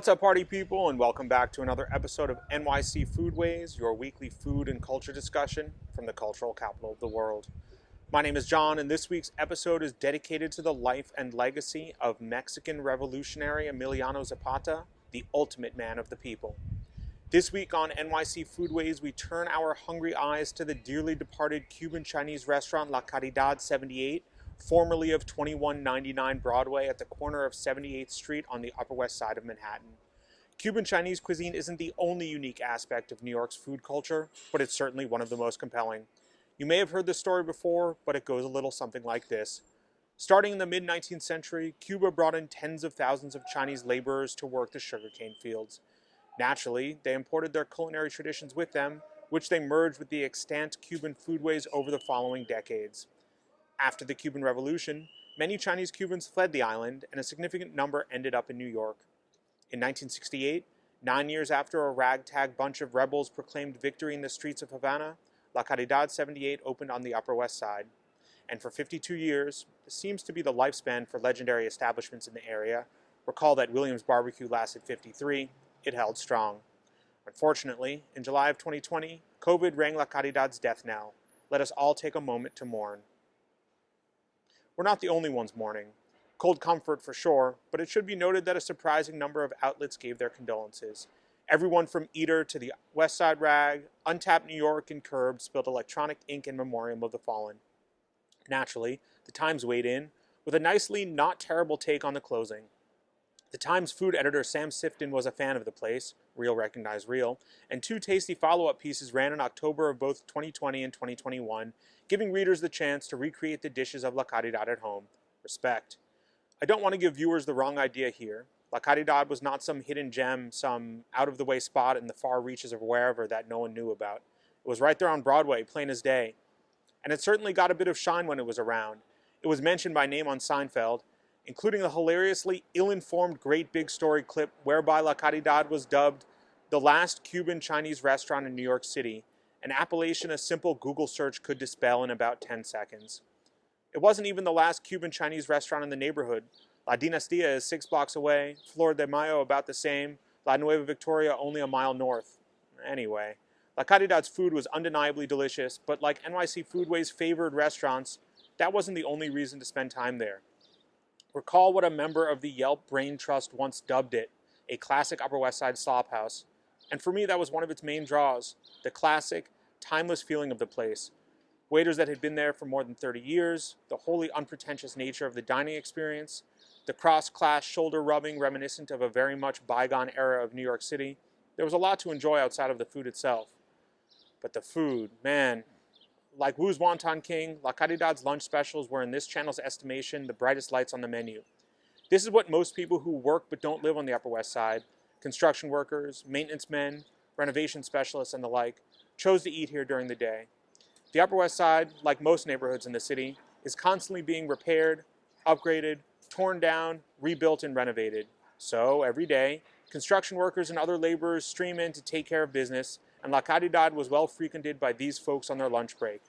What's up, party people, and welcome back to another episode of NYC Foodways, your weekly food and culture discussion from the cultural capital of the world. My name is John, and this week's episode is dedicated to the life and legacy of Mexican revolutionary Emiliano Zapata, the ultimate man of the people. This week on NYC Foodways, we turn our hungry eyes to the dearly departed Cuban Chinese restaurant La Caridad 78, formerly of 2199 Broadway at the corner of 78th Street on the Upper West Side of Manhattan. Cuban Chinese cuisine isn't the only unique aspect of New York's food culture, but it's certainly one of the most compelling. You may have heard this story before, but it goes a little something like this. Starting in the mid-19th century, Cuba brought in tens of thousands of Chinese laborers to work the sugarcane fields. Naturally, they imported their culinary traditions with them, which they merged with the extant Cuban foodways over the following decades. After the Cuban Revolution, many Chinese Cubans fled the island, and a significant number ended up in New York. In 1968, 9 years after a ragtag bunch of rebels proclaimed victory in the streets of Havana, La Caridad 78 opened on the Upper West Side. And for 52 years, this seems to be the lifespan for legendary establishments in the area. Recall that Williams Barbecue lasted 53, it held strong. Unfortunately, in July of 2020, COVID rang La Caridad's death knell. Let us all take a moment to mourn. We're not the only ones mourning. Cold comfort for sure, but it should be noted that a surprising number of outlets gave their condolences. Everyone from Eater to the West Side Rag, Untapped New York, and Curb spilled electronic ink in memoriam of the fallen. Naturally, the Times weighed in with a nicely not terrible take on the closing. The Times food editor Sam Sifton was a fan of the place, real recognized real, and two tasty follow-up pieces ran in October of both 2020 and 2021, giving readers the chance to recreate the dishes of La Caridad at home. Respect. I don't want to give viewers the wrong idea here. La Caridad was not some hidden gem, some out-of-the-way spot in the far reaches of wherever that no one knew about. It was right there on Broadway, plain as day. And it certainly got a bit of shine when it was around. It was mentioned by name on Seinfeld, including the hilariously ill-informed Great Big Story clip whereby La Caridad was dubbed the last Cuban Chinese restaurant in New York City, an appellation a simple Google search could dispel in about 10 seconds. It wasn't even the last Cuban Chinese restaurant in the neighborhood. La Dinastia is 6 blocks away, Flor de Mayo about the same, La Nueva Victoria only a mile north. Anyway, La Caridad's food was undeniably delicious, but like NYC Foodways' favored restaurants, that wasn't the only reason to spend time there. Recall what a member of the Yelp Brain Trust once dubbed it, a classic Upper West Side slop house. And for me, that was one of its main draws, the classic, timeless feeling of the place. Waiters that had been there for more than 30 years, the wholly unpretentious nature of the dining experience, the cross-class shoulder-rubbing reminiscent of a very much bygone era of New York City. There was a lot to enjoy outside of the food itself. But the food, man. Like Wu's Wonton King, La Caridad's lunch specials were in this channel's estimation the brightest lights on the menu. This is what most people who work but don't live on the Upper West Side, construction workers, maintenance men, renovation specialists, and the like, chose to eat here during the day. The Upper West Side, like most neighborhoods in the city, is constantly being repaired, upgraded, torn down, rebuilt, and renovated. So, every day, construction workers and other laborers stream in to take care of business, and La Caridad was well frequented by these folks on their lunch break.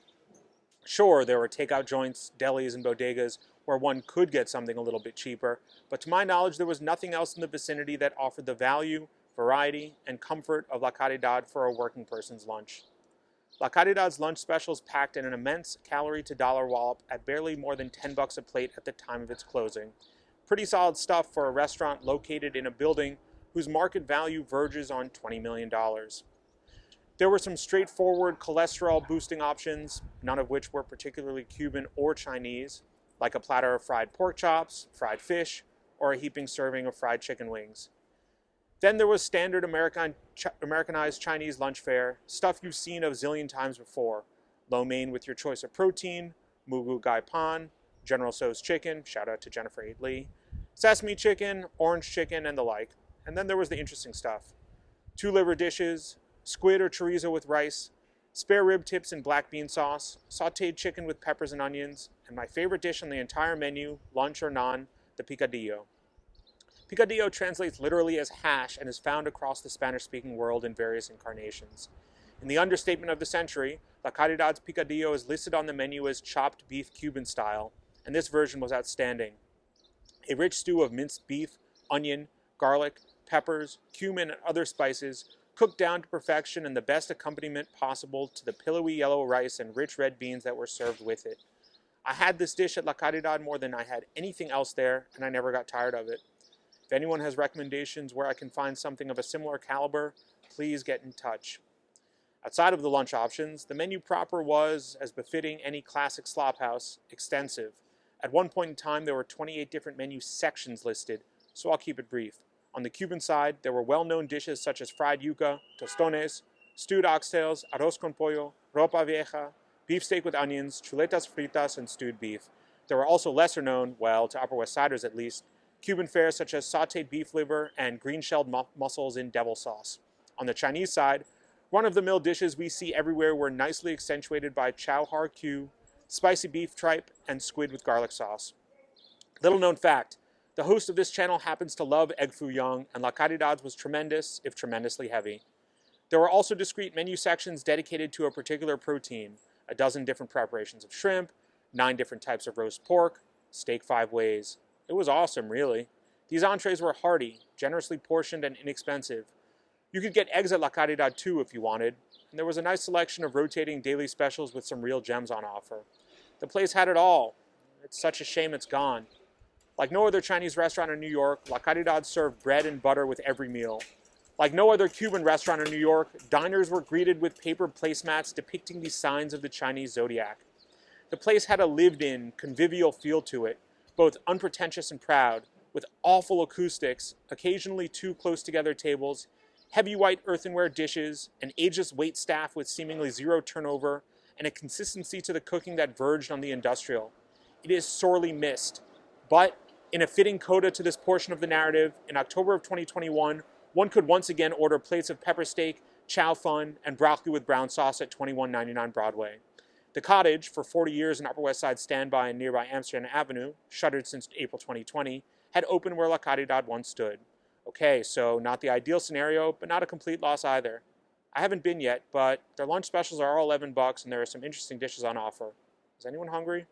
Sure, there were takeout joints, delis, and bodegas where one could get something a little bit cheaper, but to my knowledge there was nothing else in the vicinity that offered the value, variety, and comfort of La Caridad for a working person's lunch. La Caridad's lunch specials packed in an immense calorie to dollar wallop at barely more than $10 a plate at the time of its closing. Pretty solid stuff for a restaurant located in a building whose market value verges on $20 million. There were some straightforward cholesterol-boosting options, none of which were particularly Cuban or Chinese, like a platter of fried pork chops, fried fish, or a heaping serving of fried chicken wings. Then there was standard Americanized Chinese lunch fare, stuff you've seen a zillion times before. Lo mein with your choice of protein, mugu gai pan, General Tso's chicken, shout out to Jennifer Aid Lee, sesame chicken, orange chicken, and the like. And then there was the interesting stuff. 2 liver dishes, squid or chorizo with rice, spare rib tips in black bean sauce, sautéed chicken with peppers and onions, and my favorite dish on the entire menu, lunch or non, the picadillo. Picadillo translates literally as hash and is found across the Spanish-speaking world in various incarnations. In the understatement of the century, La Caridad's picadillo is listed on the menu as chopped beef Cuban style, and this version was outstanding. A rich stew of minced beef, onion, garlic, peppers, cumin, and other spices, cooked down to perfection and the best accompaniment possible to the pillowy yellow rice and rich red beans that were served with it. I had this dish at La Caridad more than I had anything else there, and I never got tired of it. If anyone has recommendations where I can find something of a similar caliber, please get in touch. Outside of the lunch options, the menu proper was, as befitting any classic slop house, extensive. At one point in time, there were 28 different menu sections listed, so I'll keep it brief. On the Cuban side, there were well-known dishes such as fried yuca, tostones, stewed oxtails, arroz con pollo, ropa vieja, beefsteak with onions, chuletas fritas, and stewed beef. There were also lesser-known, well, to Upper West Siders at least, Cuban fare such as sautéed beef liver and green-shelled mussels in devil sauce. On the Chinese side, run-of-the-mill dishes we see everywhere were nicely accentuated by chow har Q, spicy beef tripe, and squid with garlic sauce. Little known fact, the host of this channel happens to love egg foo young, and La Caridad's was tremendous, if tremendously heavy. There were also discrete menu sections dedicated to a particular protein, a dozen different preparations of shrimp, 9 different types of roast pork, steak 5 ways. It was awesome, really. These entrees were hearty, generously portioned, and inexpensive. You could get eggs at La Caridad too if you wanted, and there was a nice selection of rotating daily specials with some real gems on offer. The place had it all. It's such a shame it's gone. Like no other Chinese restaurant in New York, La Caridad served bread and butter with every meal. Like no other Cuban restaurant in New York, diners were greeted with paper placemats depicting the signs of the Chinese zodiac. The place had a lived-in, convivial feel to it, both unpretentious and proud, with awful acoustics, occasionally too close together tables, heavy white earthenware dishes, an ageless waitstaff with seemingly zero turnover, and a consistency to the cooking that verged on the industrial. It is sorely missed. But, in a fitting coda to this portion of the narrative, in October of 2021, one could once again order plates of pepper steak, chow fun, and broccoli with brown sauce at $21.99 Broadway. The Cottage, for 40 years in Upper West Side standby in nearby Amsterdam Avenue, shuttered since April 2020, had opened where La Caridad once stood. Okay, so not the ideal scenario, but not a complete loss either. I haven't been yet, but their lunch specials are all $11 and there are some interesting dishes on offer. Is anyone hungry?